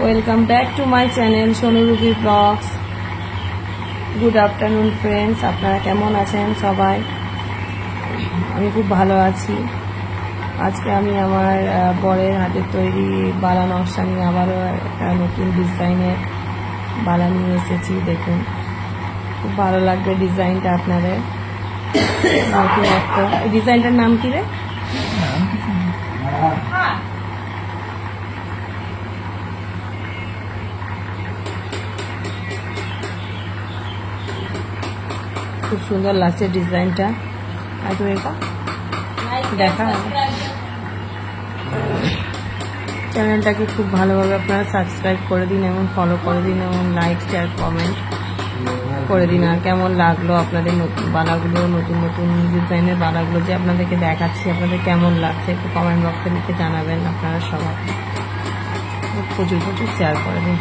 Welcome back to my channel Sonu Ruby vlogs. Good afternoon friends, আপনারা কেমন আছেন সবাই? আমি খুব ভালো আছি। আজকে আমি আমার বরের হাতের তৈরি বালা নকশা নিয়ে আবারও একটা নতুন ডিজাইনের বালা নিয়ে এসেছি। দেখুন, খুব ভালো লাগবে ডিজাইনটা আপনাদের। নতুন একটা ডিজাইনটার নাম কি রে? খুব সুন্দর লাগছে ডিজাইনটা। আর তুমি এটা দেখা চ্যানেলটাকে খুব ভালোভাবে আপনারা সাবস্ক্রাইব করে দিন এবং ফলো করে দিন এবং লাইক শেয়ার কমেন্ট করে দিন। আর কেমন লাগলো আপনাদের নতুন বালাগুলো, নতুন নতুন ডিজাইনের বালাগুলো যে আপনাদেরকে দেখাচ্ছি, আপনাদের কেমন লাগছে একটু কমেন্ট বক্সে লিখে জানাবেন। আপনারা সবাই প্রচুর শেয়ার করে দিন।